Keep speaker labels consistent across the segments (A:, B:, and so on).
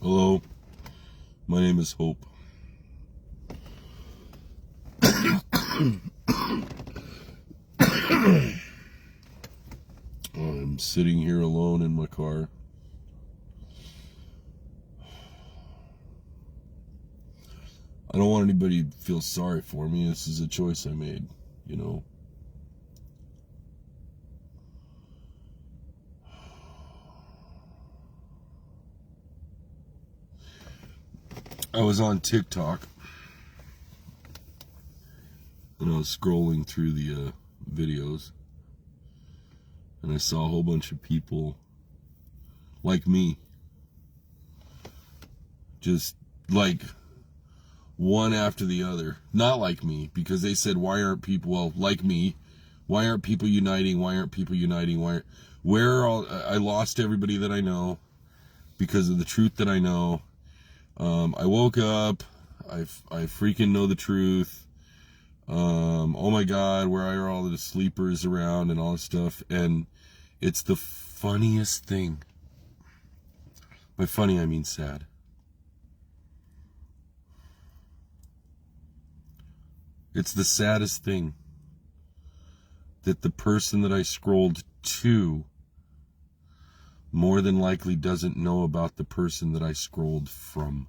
A: Hello, my name is Hope. I'm sitting here alone in my car. I don't want anybody to feel sorry for me. This is a choice I made, you know. I was on TikTok and I was scrolling through the videos, and I saw a whole bunch of people like me, just like one after the other. Not like me, because they said, why aren't people, well, like me, why aren't people uniting? Why aren't people uniting? Where are all, I lost everybody that I know because of the truth that I know. I woke up, I freaking know the truth. Oh my God, where are all the sleepers around and all this stuff? And it's the funniest thing. By funny, I mean sad. It's the saddest thing that the person that I scrolled to more than likely doesn't know about the person that I scrolled from.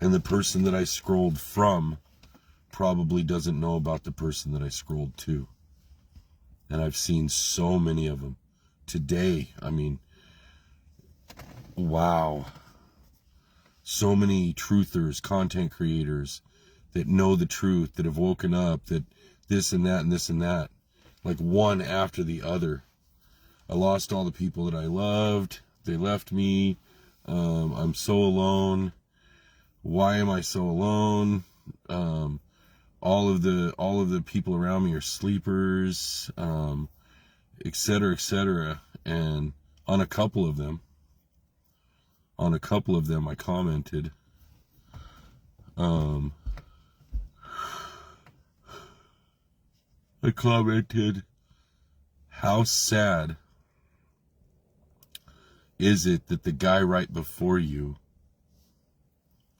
A: And the person that I scrolled from probably doesn't know about the person that I scrolled to. And I've seen so many of them today. I mean, wow. So many truthers, content creators that know the truth, that have woken up, that this and that and this and that, like one after the other. I lost all the people that I loved. They left me. I'm so alone. Why am I so alone? All of the people around me are sleepers, et cetera, et cetera. And on a couple of them, I commented, how sad is it that the guy right before you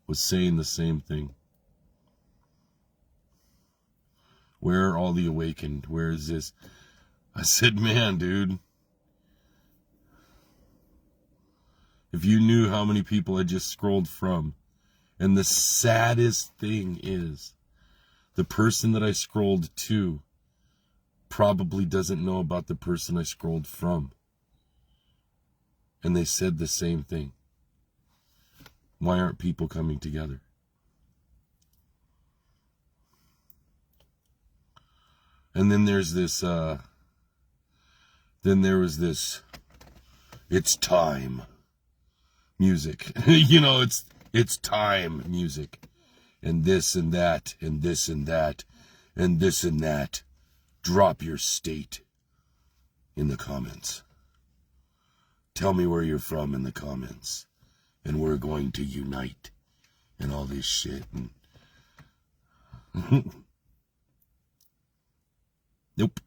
A: was saying the same thing? Where are all the awakened? Where is this? I said, man, dude, if you knew how many people I just scrolled from. And the saddest thing is, the person that I scrolled to probably doesn't know about the person I scrolled from. And they said the same thing. Why aren't people coming together? And then there's this, then there was this, it's time music. You know, it's time music. And this and that, and this and that, and this and that. Drop your state in the comments. Tell me where you're from in the comments. And we're going to unite. And all this shit. And nope.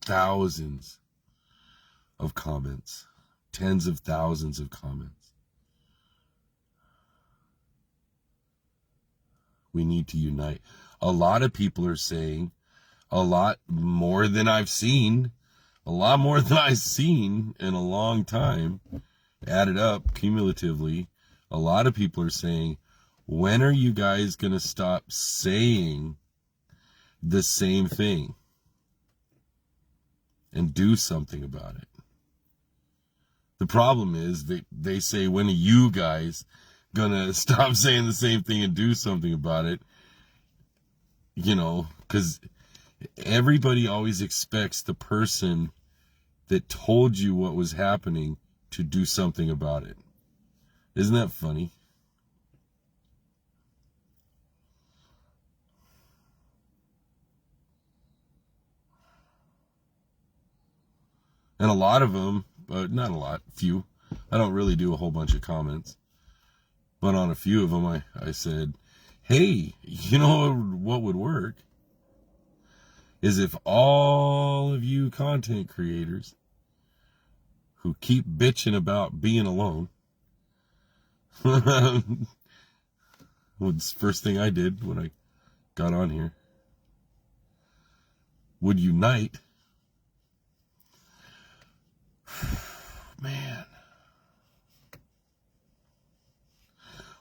A: Thousands of comments, tens of thousands of comments. We need to unite. A lot of people are saying, a lot more than I've seen, a lot more than I've seen in a long time, added up cumulatively. A lot of people are saying, when are you guys going to stop saying the same thing and do something about it? The problem is they say, when are you guys gonna stop saying the same thing and do something about it? You know, because everybody always expects the person that told you what was happening to do something about it. Isn't that funny? And a lot of them, not a lot, few. I don't really do a whole bunch of comments. But on a few of them, I said, hey, you know what would work? Is if all of you content creators who keep bitching about being alone, was the first thing I did when I got on here, would unite. Man.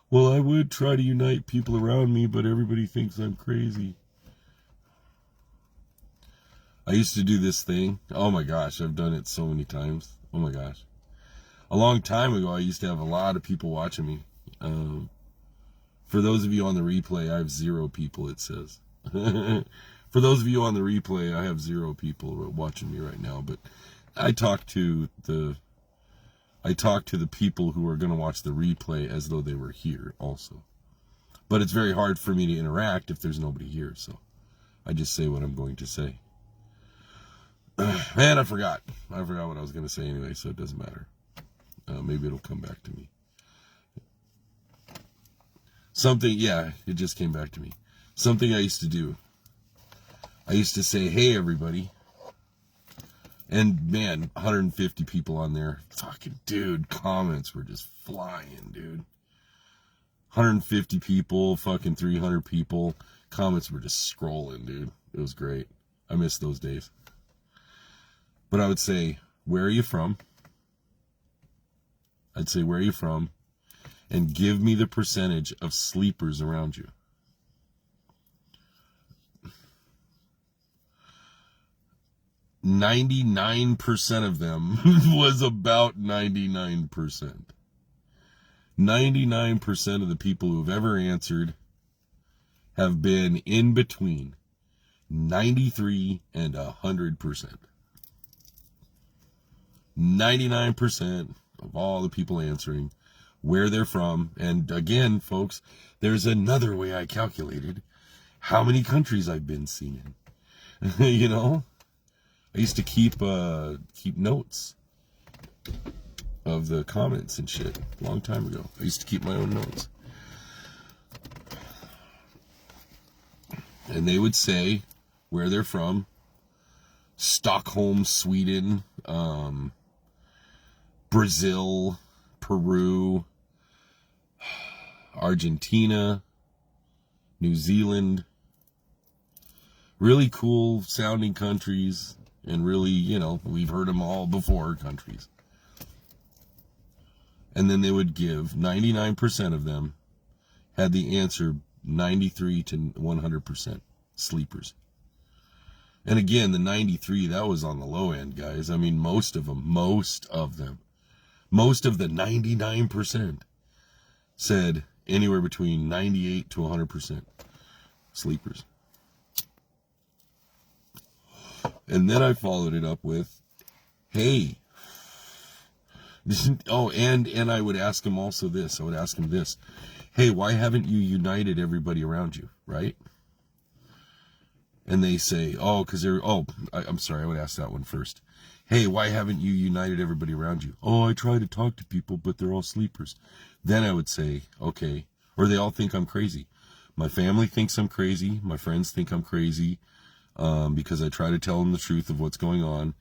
A: Well, I would try to unite people around me, but everybody thinks I'm crazy. I used to do this thing. Oh my gosh, I've done it so many times. Oh my gosh. A long time ago, I used to have a lot of people watching me. For those of you on the replay, I have 0 people, it says. For those of you on the replay, I have 0 people watching me right now. But I talk to the people who are going to watch the replay as though they were here also. But it's very hard for me to interact if there's nobody here. So I just say what I'm going to say. Man, I forgot what I was going to say anyway, so it doesn't matter. Maybe it'll come back to me. Yeah, it just came back to me. Something I used to do. I used to say, hey, everybody. And, man, 150 people on there. Fucking, dude, comments were just flying, dude. 150 people, fucking 300 people. Comments were just scrolling, dude. It was great. I miss those days. But I would say, where are you from? I'd say, where are you from? And give me the percentage of sleepers around you. "99% of them" was about 99%. 99% of the people who've ever answered have been in between 93 and 100%. 99% of all the people answering, where they're from. And again, folks, there's another way I calculated how many countries I've been seen in. You know, I used to keep notes of the comments and shit a long time ago. I used to keep my own notes. And they would say where they're from: Stockholm, Sweden, Brazil, Peru, Argentina, New Zealand. Really cool sounding countries, and really, you know, we've heard them all before countries. And then they would give 99% of them had the answer 93 to 100% sleepers. And again, the 93, that was on the low end, guys. I mean, most of the 99% said anywhere between 98 to 100% sleepers. And then I followed it up with, hey, oh, and I would ask him also this. I would ask him this. Hey, why haven't you united everybody around you, right? And they say, oh, because I'm sorry, I would ask that one first. Hey, why haven't you united everybody around you? Oh, I try to talk to people, but they're all sleepers. Then I would say, okay, or they all think I'm crazy. My family thinks I'm crazy. My friends think I'm crazy because I try to tell them the truth of what's going on.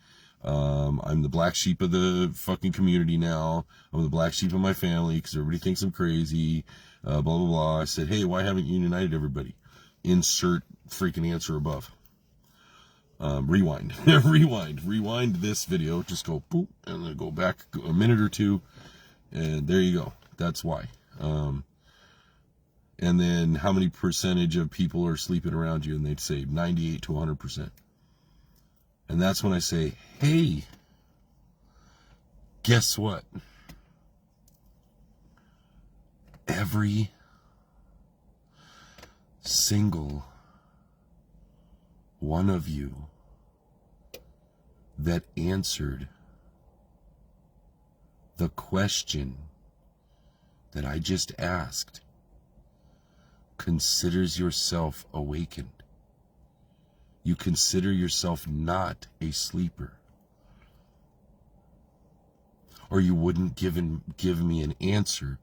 A: I'm the black sheep of the fucking community now. I'm the black sheep of my family because everybody thinks I'm crazy. Blah, blah, blah. I said, hey, why haven't you united everybody? Insert freaking answer above. Rewind this video. Just go boop, and then go back a minute or two, and there you go. That's why. And then how many percentage of people are sleeping around you? And they'd say 98 to 100%. And that's when I say, hey, guess what? Every single one of you that answered the question that I just asked considers yourself awakened. You consider yourself not a sleeper. or you wouldn't give me an answer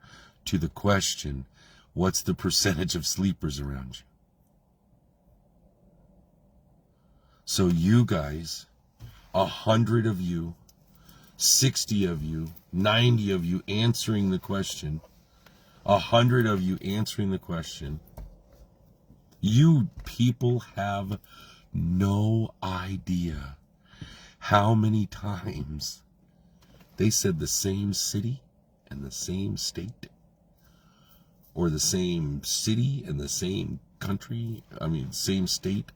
A: to the question, what's the percentage of sleepers around you? So you guys, 100 of you, 60 of you, 90 of you answering the question, 100 of you answering the question, you people have no idea how many times they said the same city and the same state, or the same city and the same country, same state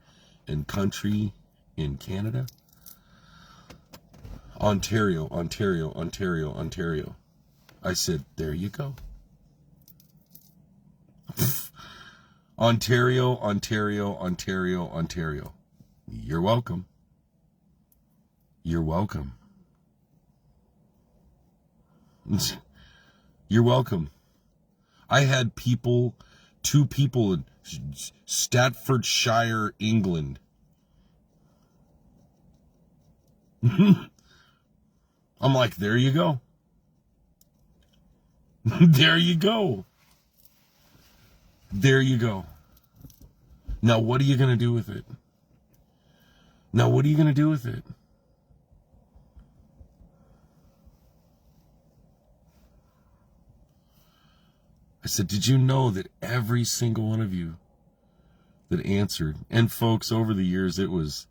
A: and country in Canada. Ontario, Ontario, Ontario, Ontario. I said, there you go. Ontario, Ontario, Ontario, Ontario. You're welcome. You're welcome. You're welcome. I had two people in Staffordshire, England. I'm like, there you go. There you go. There you go. Now, what are you going to do with it? Now, what are you going to do with it? I said, did you know that every single one of you that answered, and folks, over the years, it was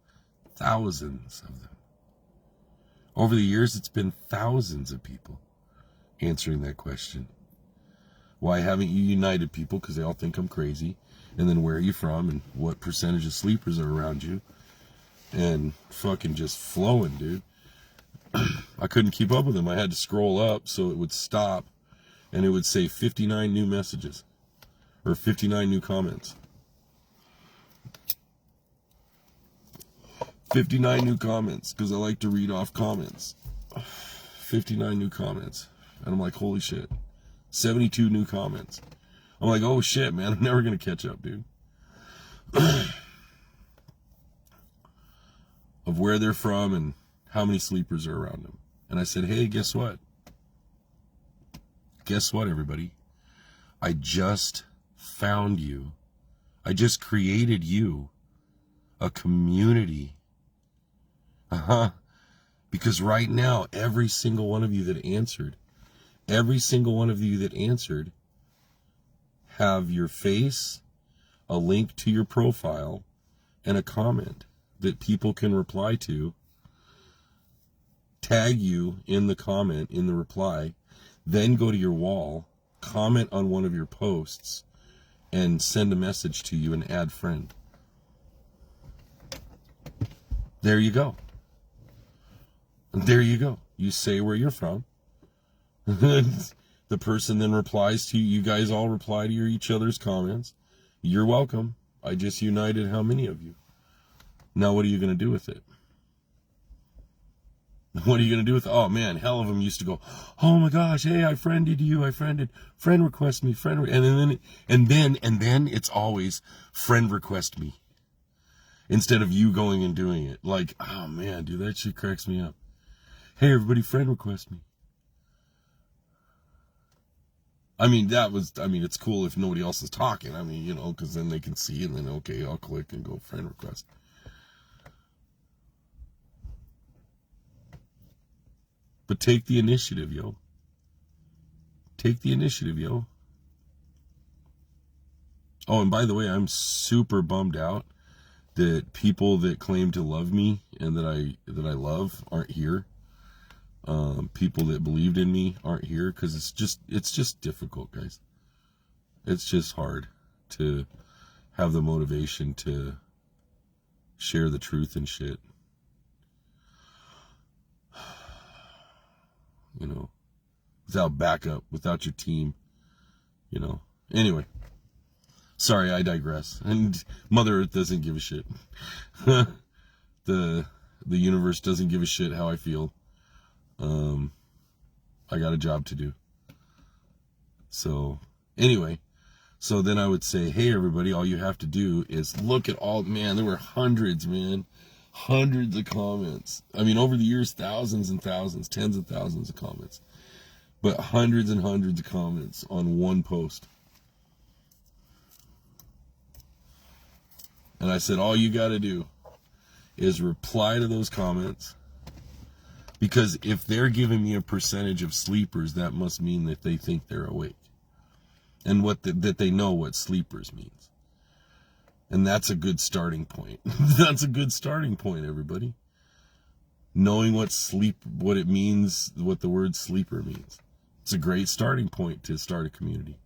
A: thousands of them. Over the years, it's been thousands of people answering that question. Why haven't you united people? Because they all think I'm crazy. And then where are you from? And what percentage of sleepers are around you? And fucking just flowing, dude. I couldn't keep up with them. I had to scroll up so it would stop. And it would say 59 new messages. Or 59 new comments. 59 new comments. Because I like to read off comments. 59 new comments. And I'm like, holy shit. 72 new comments. I'm like, oh shit, man, I'm never going to catch up, dude. Of where they're from and how many sleepers are around them. And I said, hey, guess what? Guess what, everybody? I just found you. I just created you a community. Because right now, every single one of you that answered, have your face, a link to your profile, and a comment that people can reply to, tag you in the comment, in the reply, then go to your wall, comment on one of your posts, and send a message to you and add friend. There you go. There you go. You say where you're from. The person then replies to you. You guys all reply to each other's comments. You're welcome. I just united how many of you? Now what are you going to do with it? What are you going to do with it? Oh man, hell of them used to go, oh my gosh, hey, I friended you. Friend request me, and then it's always friend request me. Instead of you going and doing it. Like, oh man, dude, that shit cracks me up. Hey, everybody, friend request me. It's cool if nobody else is talking. Because then they can see, and then, okay, I'll click and go friend request. But take the initiative, yo. Take the initiative, yo. Oh, and by the way, I'm super bummed out that people that claim to love me and that I love aren't here. People that believed in me aren't here, because it's just difficult, guys. It's just hard to have the motivation to share the truth and shit. Without backup, without your team, Anyway, sorry, I digress. And Mother Earth doesn't give a shit. The universe doesn't give a shit how I feel. I got a job to do. So, anyway, so then I would say, hey, everybody, all you have to do is look at there were hundreds, man. Hundreds of comments. I mean, over the years, thousands and thousands, tens of thousands of comments. But hundreds and hundreds of comments on one post. And I said, all you got to do is reply to those comments. Because if they're giving me a percentage of sleepers, that must mean that they think they're awake. And that they know what sleepers means. And that's a good starting point. That's a good starting point, everybody. Knowing what it means, what the word sleeper means. It's a great starting point to start a community.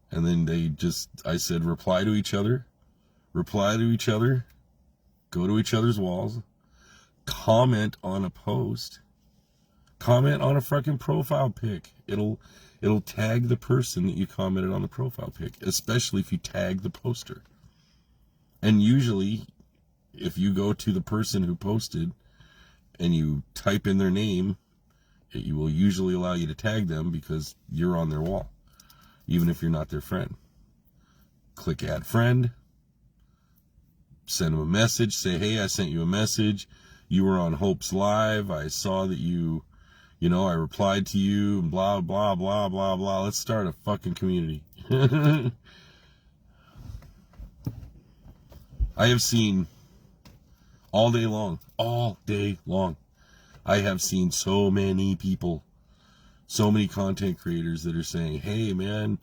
A: And then I said, reply to each other, go to each other's walls, comment on a post, comment on a fucking profile pic. It'll tag the person that you commented on the profile pic, especially if you tag the poster. And usually, if you go to the person who posted and you type in their name, it will usually allow you to tag them because you're on their wall, even if you're not their friend. Click add friend, send them a message, say, hey, I sent you a message. You were on Hope's Live. I saw that I replied to you, and blah, blah, blah, blah, blah. Let's start a fucking community. I have seen all day long, I have seen so many people, so many content creators that are saying, hey, man,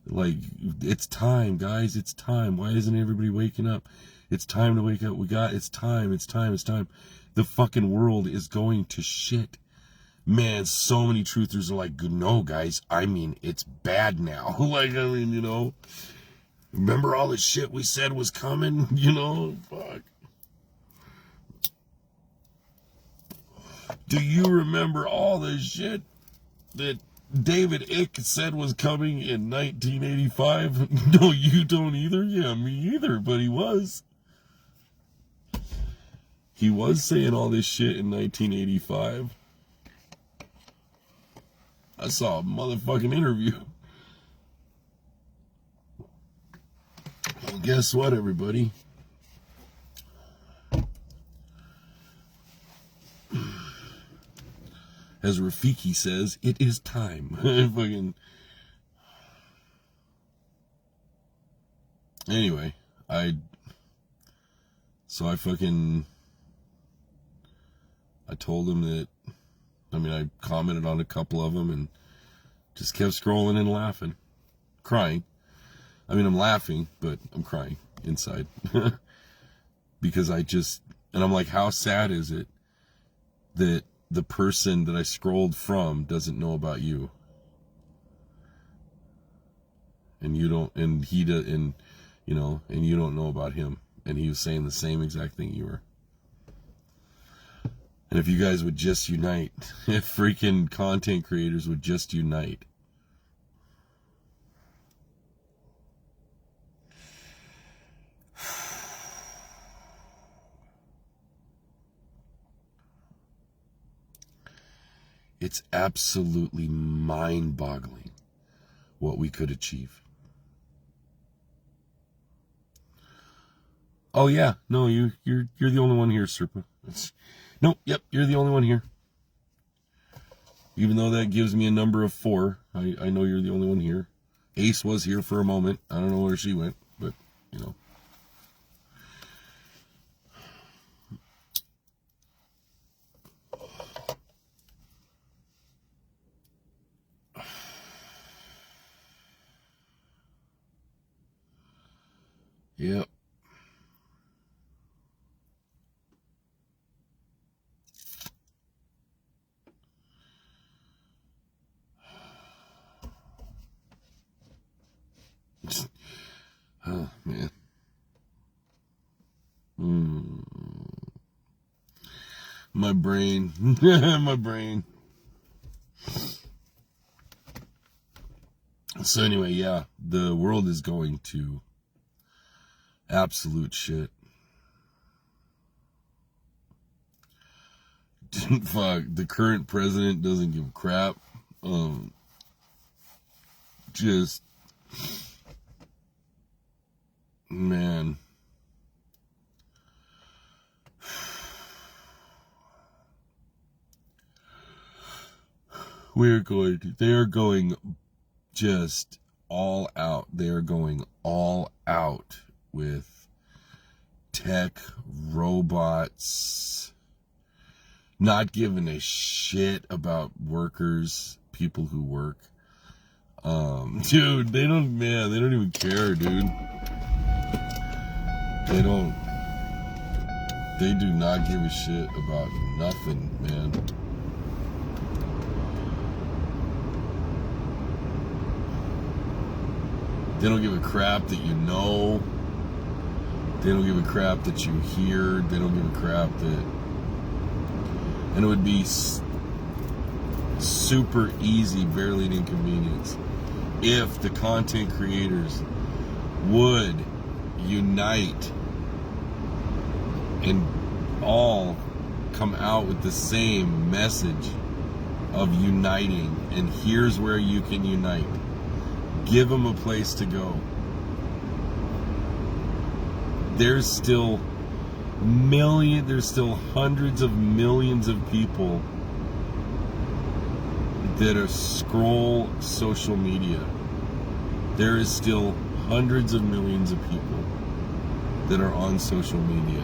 A: like, it's time, guys, it's time. Why isn't everybody waking up? It's time to wake up. It's time. The fucking world is going to shit. Man, so many truthers are like, no, guys, I mean, it's bad now. Remember all the shit we said was coming? Fuck. Do you remember all the shit that David Icke said was coming in 1985? No, you don't either? Yeah, me either, but he was. He was saying all this shit in 1985. I saw a motherfucking interview. Well, guess what, everybody? As Rafiki says, it is time. Anyway, I told him that, I commented on a couple of them and just kept scrolling and laughing, crying. I'm laughing, but I'm crying inside. Because I'm like, how sad is it that the person that I scrolled from doesn't know about you? And you don't, and he does, and you don't know about him. And he was saying the same exact thing you were. And if you guys would just unite, if freaking content creators would just unite. It's absolutely mind-boggling what we could achieve. Oh yeah, no, you're the only one here, Serpa. Nope, yep, you're the only one here. Even though that gives me a number of 4, I know you're the only one here. Ace was here for a moment. I don't know where she went, but Yep. Oh, man. My brain. My brain. So anyway, yeah, the world is going to absolute shit. Fuck, the current president doesn't give a crap. Just, man, They are going just all out. They are going all out with tech, robots, not giving a shit about workers, people who work. Dude, they don't even care, dude. They do not give a shit about nothing, man. They don't give a crap that you know. They don't give a crap that you hear. They don't give a crap that... And it would be super easy, barely an inconvenience, if the content creators would unite and all come out with the same message of uniting. And here's where you can unite. Give them a place to go. There's still hundreds of millions of people that are scroll social media. There is still hundreds of millions of people that are on social media.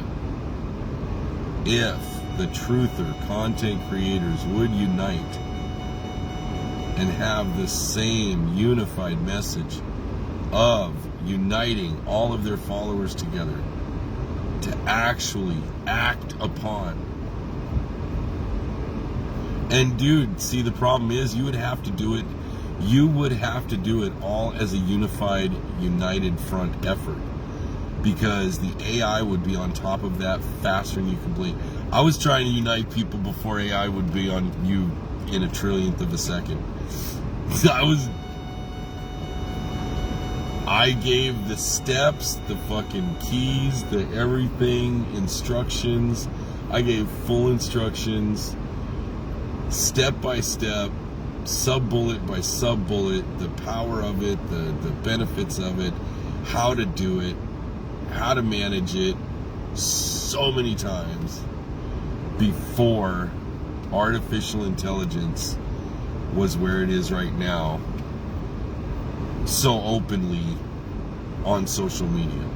A: If the truther content creators would unite and have the same unified message of uniting all of their followers together to actually act upon. And dude, see, the problem is you would have to do it all as a unified, united front effort, because the AI would be on top of that faster than you can blink. I was trying to unite people before AI would be on you in a trillionth of a second. I gave the steps, the fucking keys, the everything, instructions. I gave full instructions, step by step, sub-bullet by sub-bullet, the power of it, the benefits of it, how to do it, how to manage it, so many times before artificial intelligence was where it is right now, so openly on social media,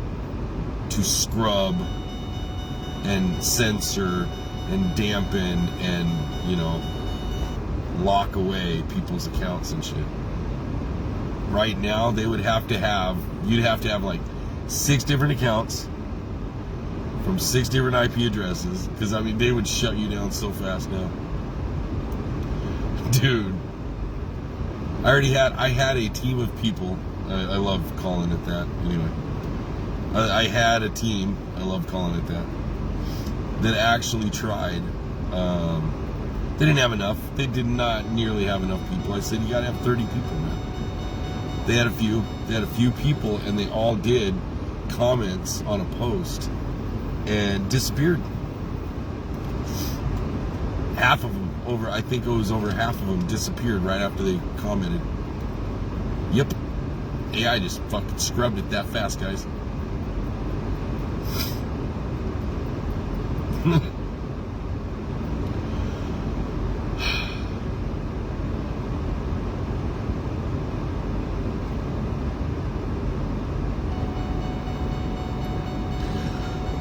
A: to scrub and censor and dampen and, lock away people's accounts and shit. Right now, you'd have to have like 6 different accounts from 6 different IP addresses, because they would shut you down so fast now. Dude, I had a team of people. I love calling it that. Anyway, I had a team. I love calling it that actually tried. They didn't have enough. They did not nearly have enough people. I said, you gotta have 30 people, man. They had a few people, and they all did comments on a post and disappeared. Half of them, I think it was over half of them, disappeared right after they commented. Yep. AI just fucking scrubbed it that fast, guys.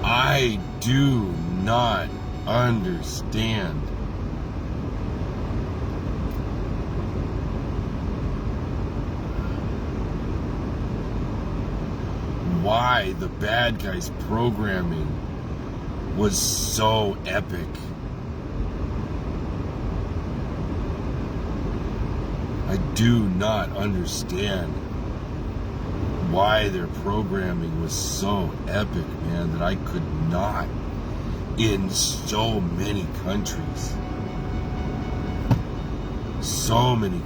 A: I do not understand why the bad guys' programming was so epic. I do not understand why their programming was so epic, man, that I could not, in so many countries, so many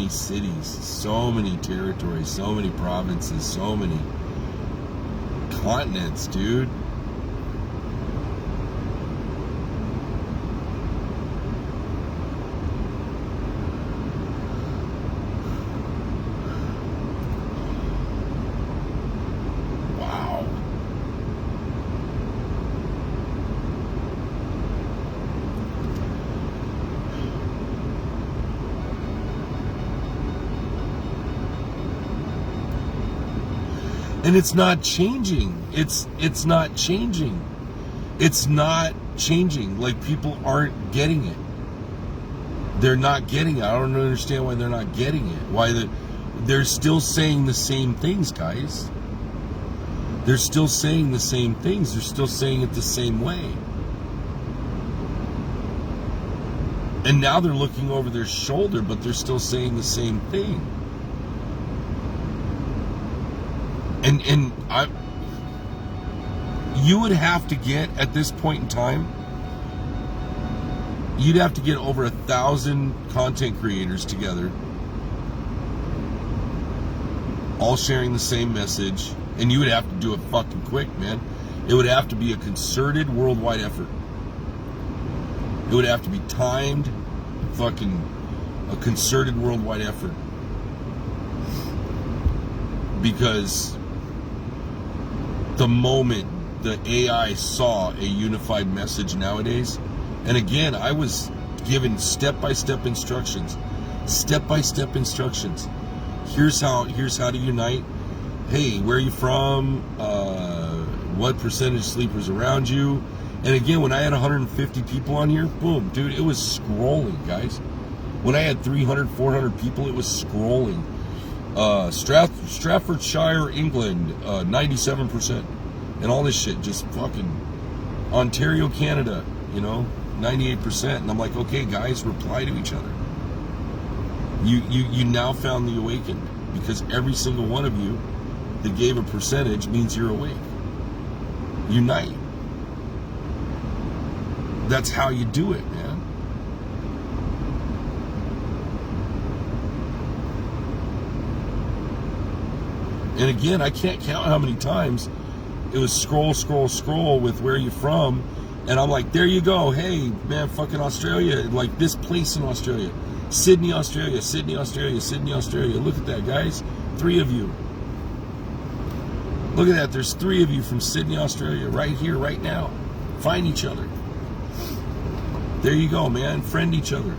A: cities, so many territories, so many provinces, so many continents, dude. And it's not changing. It's not changing. It's not changing. Like, people aren't getting it. They're not getting it. I don't understand why they're not getting it. Why they're still saying the same things, guys. They're still saying the same things. They're still saying it the same way. And now they're looking over their shoulder, but they're still saying the same thing. And you would have to get, at this point in time, you'd have to get over 1,000 content creators together, all sharing the same message, and you would have to do it fucking quick, man. It would have to be a concerted worldwide effort. It would have to be timed, fucking a concerted worldwide effort. Because the moment the AI saw a unified message nowadays, and again, I was given step-by-step instructions. Step-by-step instructions. Here's how to unite. Hey, where are you from? What percentage sleepers around you? And again, when I had 150 people on here, boom, dude, it was scrolling, guys. When I had 300, 400 people, it was scrolling. Staffordshire, England, 97%. And all this shit, just fucking Ontario, Canada, 98%. And I'm like, okay, guys, reply to each other. You now found the awakened, because every single one of you that gave a percentage means you're awake. Unite. That's how you do it, man. And again, I can't count how many times it was scroll with where you from, and I'm like, there you go. Hey, man, fucking Australia, like this place in Australia. Sydney, Australia, Sydney, Australia, Sydney, Australia. Look at that, guys. 3 of you. Look at that. There's 3 of you from Sydney, Australia, right here, right now. Find each other. There you go, man. Friend each other.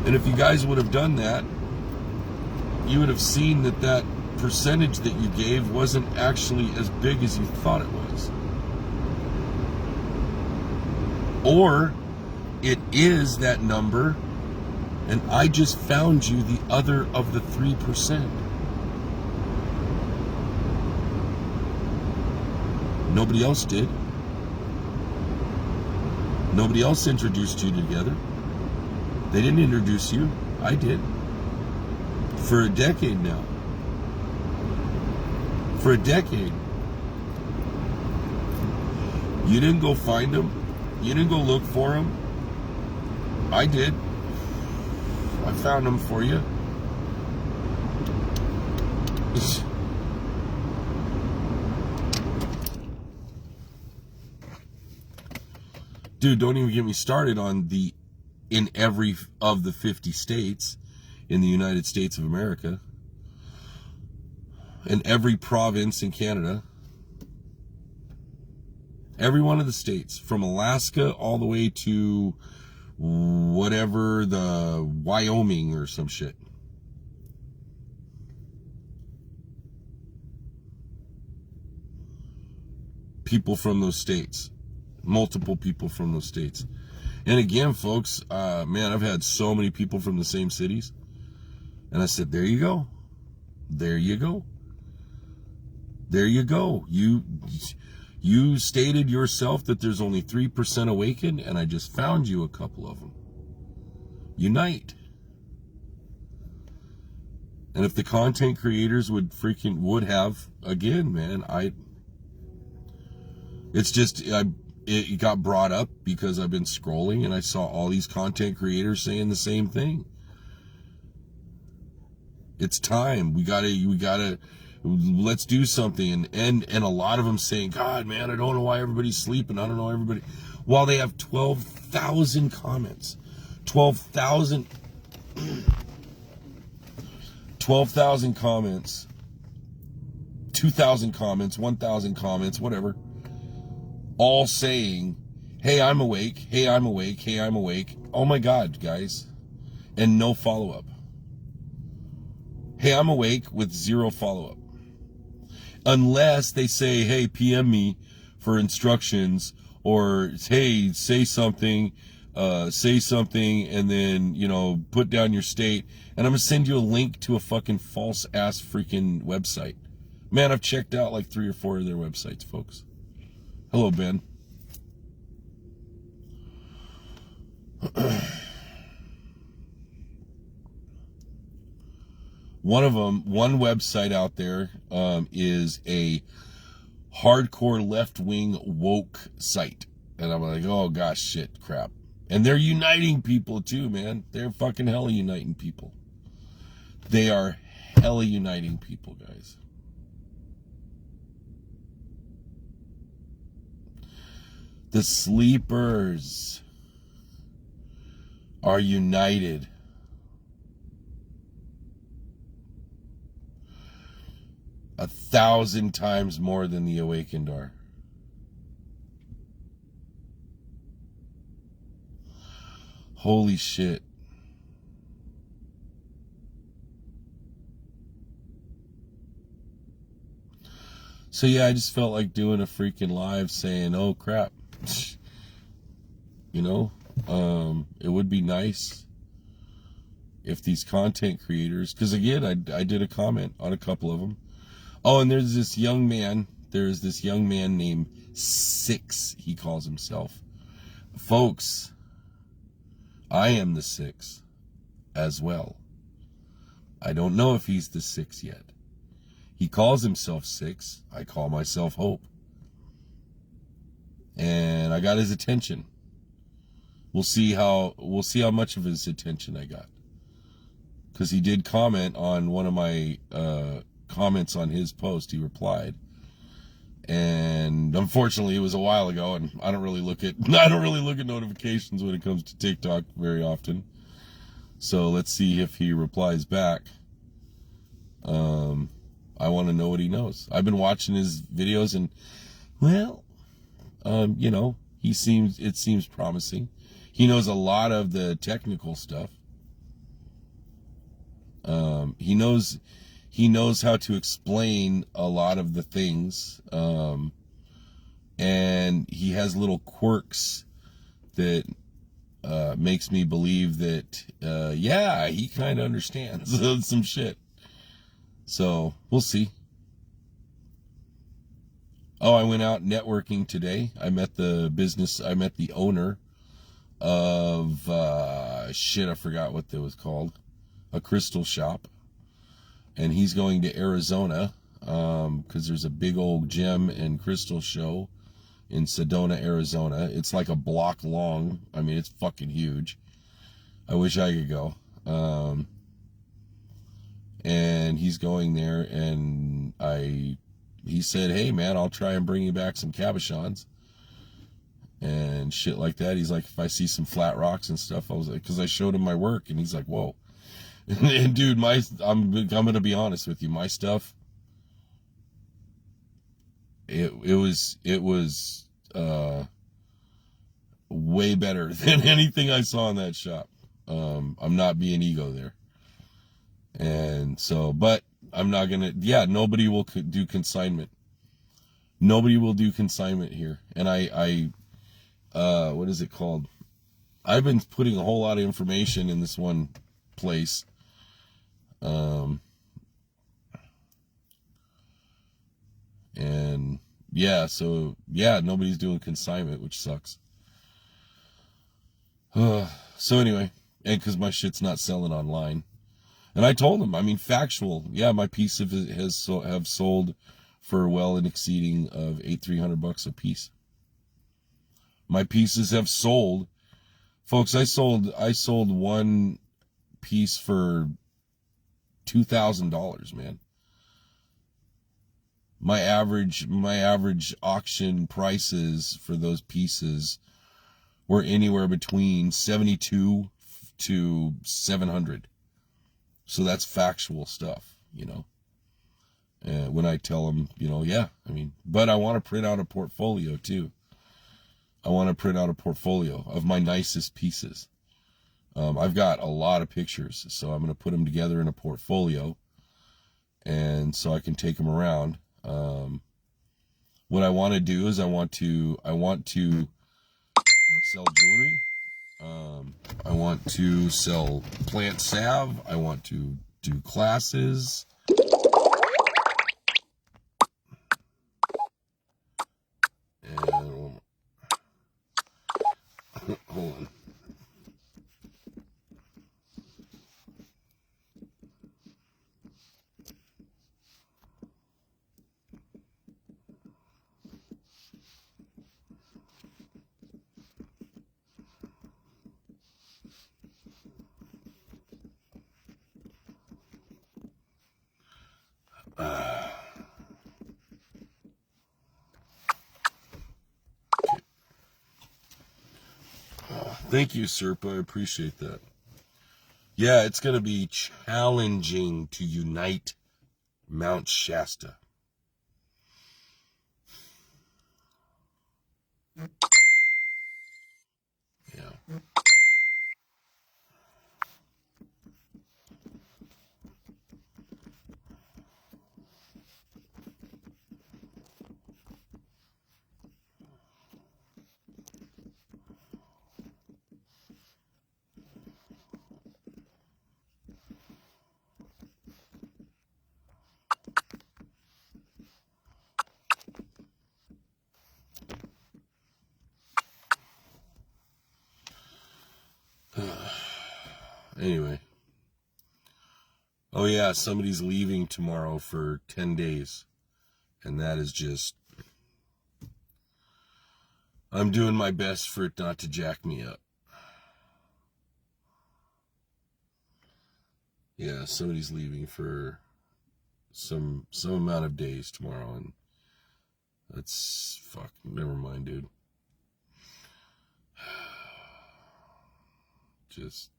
A: And if you guys would have done that, you would have seen that percentage that you gave wasn't actually as big as you thought it was. Or it is that number, and I just found you the other of the 3%. Nobody else did. Nobody else introduced you together. They didn't introduce you. I did. For a decade now. For a decade. You didn't go find them. You didn't go look for them. I did. I found them for you. Dude, don't even get me started on in every of the 50 states in the United States of America, and every province in Canada, every one of the states, from Alaska all the way to whatever, the Wyoming or some shit. People from those states. Multiple people from those states. And again, folks, man, I've had so many people from the same cities. And I said, there you go. There you go. There you go. You stated yourself that there's only 3% awakened, and I just found you a couple of them. Unite. And if the content creators would have, again, man, it got brought up because I've been scrolling and I saw all these content creators saying the same thing. It's time. We gotta, let's do something. And a lot of them saying, God, man, I don't know why everybody's sleeping. I don't know everybody. While they have 12,000 comments, 12,000 comments, 2,000 comments, 1,000 comments, whatever, all saying, hey, I'm awake. Hey, I'm awake. Hey, I'm awake. Oh my God, guys. And no follow-up. Hey, I'm awake with zero follow-up. Unless they say, hey, PM me for instructions, or hey, say something, and then, put down your state, and I'm going to send you a link to a fucking false-ass freaking website. Man, I've checked out like 3 or 4 of their websites, folks. Hello, Ben. One website out there is a hardcore left-wing woke site. And I'm like, oh gosh, shit, crap. And they're uniting people too, man. They're fucking hella uniting people. They are hella uniting people, guys. The sleepers are united. A 1,000 times more than the awakened are. Holy shit. So yeah, I just felt like doing a freaking live saying, oh crap. It would be nice if these content creators, because again, I did a comment on a couple of them. Oh, and there's this young man named Six, he calls himself. Folks, I am the 6 as well. I don't know if he's the 6 yet. He calls himself 6. I call myself Hope. And I got his attention. We'll see how much of his attention I got. Because he did comment on one of my comments on his post. He replied. And unfortunately it was a while ago, and I don't really look at notifications when it comes to TikTok very often. So let's see if he replies back. I want to know what he knows. I've been watching his videos, and well, it seems promising. He knows a lot of the technical stuff. He knows how to explain a lot of the things. And he has little quirks that makes me believe that, he kind of understands some shit. So we'll see. Oh, I went out networking today. I met the owner of, I forgot what that was called. A crystal shop. And he's going to Arizona, because there's a big old gem and crystal show in Sedona, Arizona. It's like a block long. I mean, it's fucking huge. I wish I could go. And he's going there, and he said, hey man, I'll try and bring you back some cabochons and shit like that. He's like, if I see some flat rocks and stuff, I was like, because I showed him my work, and he's like, whoa. And dude, I'm gonna be honest with you, my stuff, it was way better than anything I saw in that shop. I'm not being ego there. And so, but I'm not gonna, nobody will do consignment. Nobody will do consignment here. And I what is it called? I've been putting a whole lot of information in this one place. And nobody's doing consignment, which sucks. So anyway, and because my shit's not selling online. And I told him, I mean, factual. Yeah, my piece have sold for well in exceeding of $300 a piece. My pieces have sold, folks. I sold one piece for $2,000, man. My average auction prices for those pieces were anywhere between $72 to $700. So that's factual stuff, when I tell them, but I want to print out a portfolio too. I want to print out a portfolio of my nicest pieces. I've got a lot of pictures, so I'm going to put them together in a portfolio. and so I can take them around. What I want to do is I want to sell jewelry. I want to sell plant salve. I want to do classes. And hold on. Thank you, Serpa. I appreciate that. Yeah, it's going to be challenging to unite Mount Shasta. Yeah. Anyway. Oh yeah, somebody's leaving tomorrow for 10 days. And that is just... I'm doing my best for it not to jack me up. Yeah, somebody's leaving for some amount of days tomorrow, and that's... fuck, never mind, dude. Just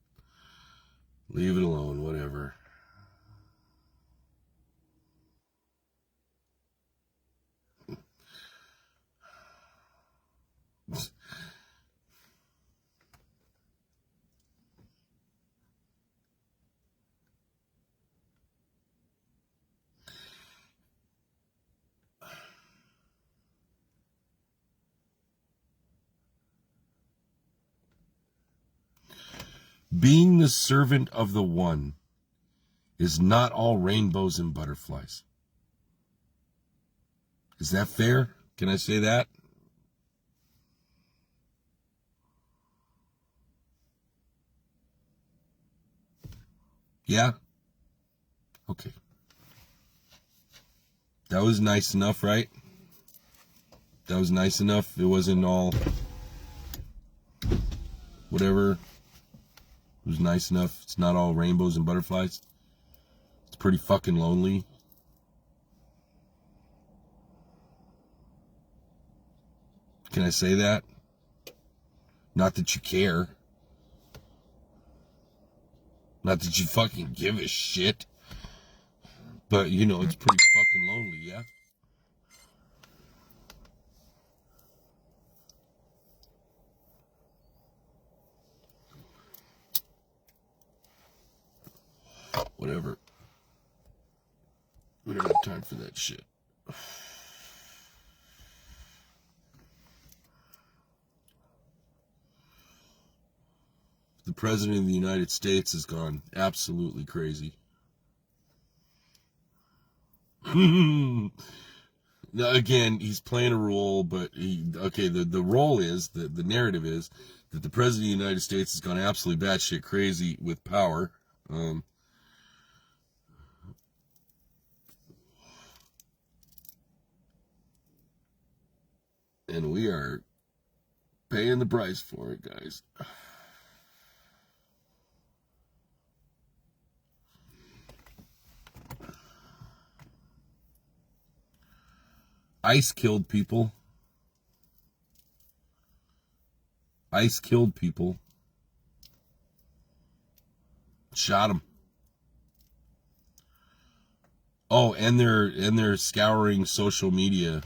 A: leave it alone, whatever. Being the servant of the one is not all rainbows and butterflies. Is that fair? Can I say that? Yeah? Okay. That was nice enough, right? That was nice enough. It wasn't all whatever. It was nice enough. It's not all rainbows and butterflies. It's pretty fucking lonely. Can I say that? Not that you care. Not that you fucking give a shit. But, you know, it's pretty fucking lonely, yeah? Whatever. We don't have time for that shit. The President of the United States has gone absolutely crazy. Now, again, he's playing a role, but the role is, the narrative is that the President of the United States has gone absolutely batshit crazy with power. And we are paying the price for it, guys. ICE killed people. ICE killed people. Shot them. Oh, and they're scouring social media.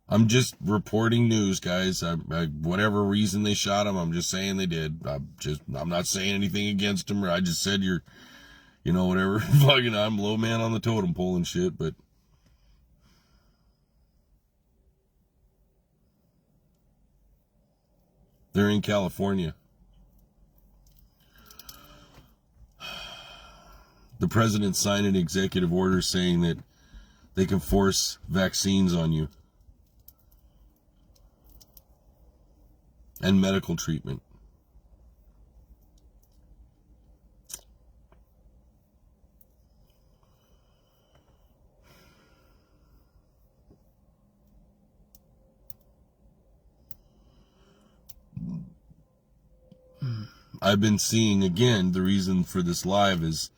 A: I'm just reporting news, guys. Whatever reason they shot him, I'm just saying they did. I'm not saying anything against them. I just said you're You know, whatever. Fucking, I'm low man on the totem pole and shit, but they're in California. The president signed an executive order saying that they can force vaccines on you and medical treatment. I've been seeing, again, the reason for this live is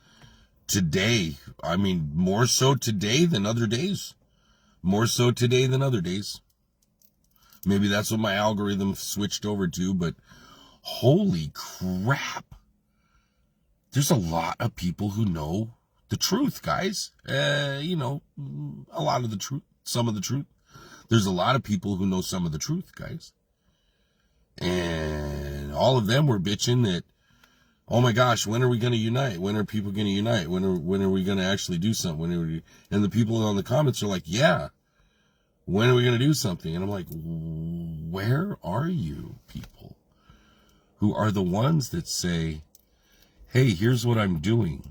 A: today. I mean, more so today than other days. More so today than other days. Maybe that's what my algorithm switched over to, but holy crap. There's a lot of people who know the truth, guys. You know, a lot of the truth, some of the truth. There's a lot of people who know some of the truth, guys. And all of them were bitching that, oh my gosh, when are we going to unite? When are people going to unite? When are we going to actually do something? And the people on the comments are like, yeah, when are we going to do something? And I'm like, where are you people who are the ones that say, hey, here's what I'm doing,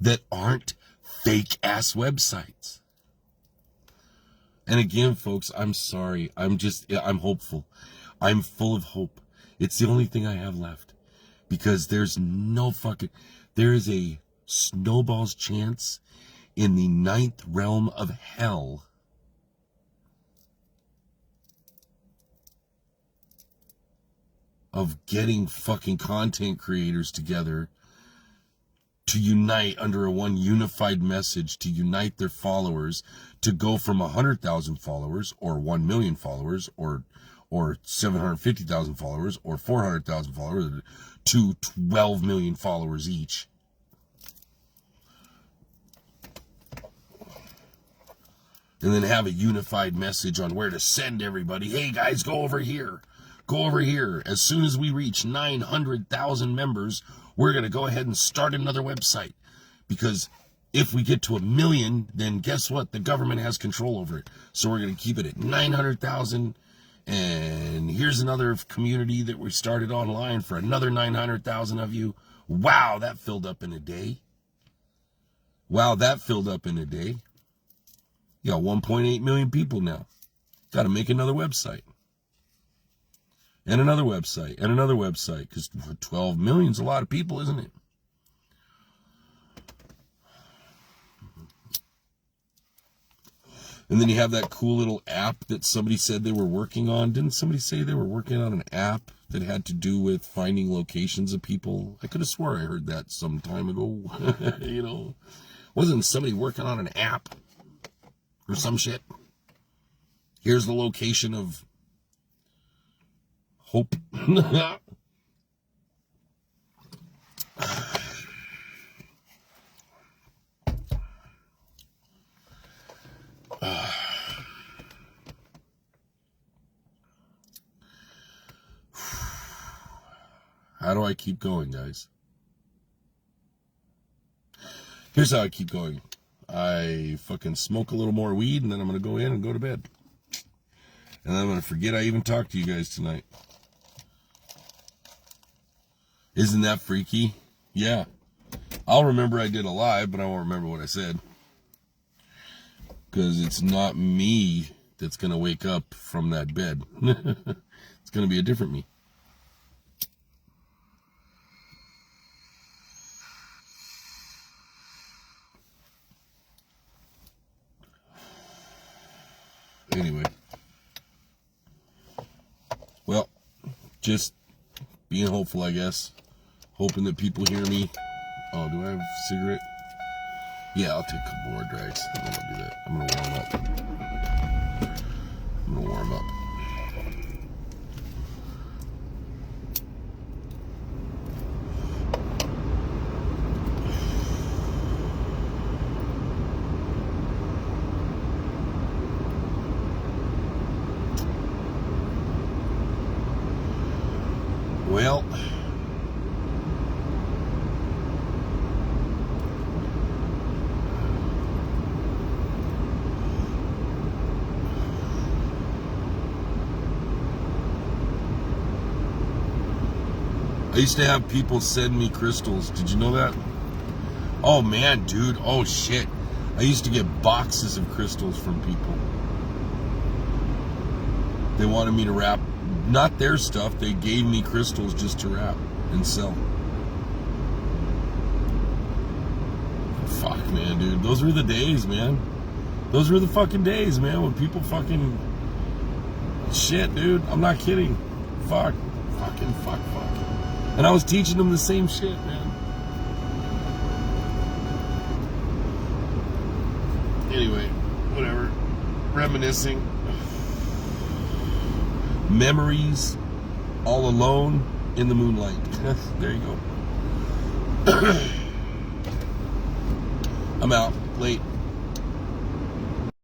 A: that aren't fake ass websites? And again, folks, I'm sorry. I'm hopeful. I'm full of hope. It's the only thing I have left, because there is a snowball's chance in the ninth realm of hell of getting fucking content creators together to unite under one unified message, to unite their followers, to go from 100,000 followers or 1 million followers or 750,000 followers or 400,000 followers to 12 million followers each. And then have a unified message on where to send everybody. Hey guys, go over here. Go over here. As soon as we reach 900,000 members, we're going to go ahead and start another website. Because if we get to 1 million, then guess what? The government has control over it. So we're going to keep it at 900,000. And here's another community that we started online for another 900,000 of you. Wow, that filled up in a day. Wow, that filled up in a day. You got 1.8 million people now. Got to make another website. And another website. And another website. Because 12 million is a lot of people, isn't it? And then you have that cool little app that somebody said they were working on. Didn't somebody say they were working on an app that had to do with finding locations of people? I could have swore I heard that some time ago. You know, wasn't somebody working on an app or some shit? Here's the location of Hope. How do I keep going, guys? Here's how I keep going. I fucking smoke a little more weed, and then I'm going to go in and go to bed. And then I'm going to forget I even talked to you guys tonight. Isn't that freaky? Yeah. I'll remember I did a live, but I won't remember what I said. Because it's not me that's going to wake up from that bed. It's going to be a different me. Anyway. Well, just being hopeful, I guess. Hoping that people hear me. Oh, do I have a cigarette? Yeah, I'll take a couple more drags. I'm going to do that. I'm going to warm up. I'm going to warm up. Well, I used to have people send me crystals. Did you know that? Oh man, dude. Oh shit. I used to get boxes of crystals from people. They wanted me to wrap, not their stuff, they gave me crystals just to wrap and sell. Fuck, man, dude. Those were the days, man. Those were the fucking days, man, when people fucking... Shit, dude. I'm not kidding. Fuck. Fucking fuck. And I was teaching them the same shit, man. Anyway, whatever. Reminiscing. Memories. All alone in the moonlight. There you go. I'm out. Late.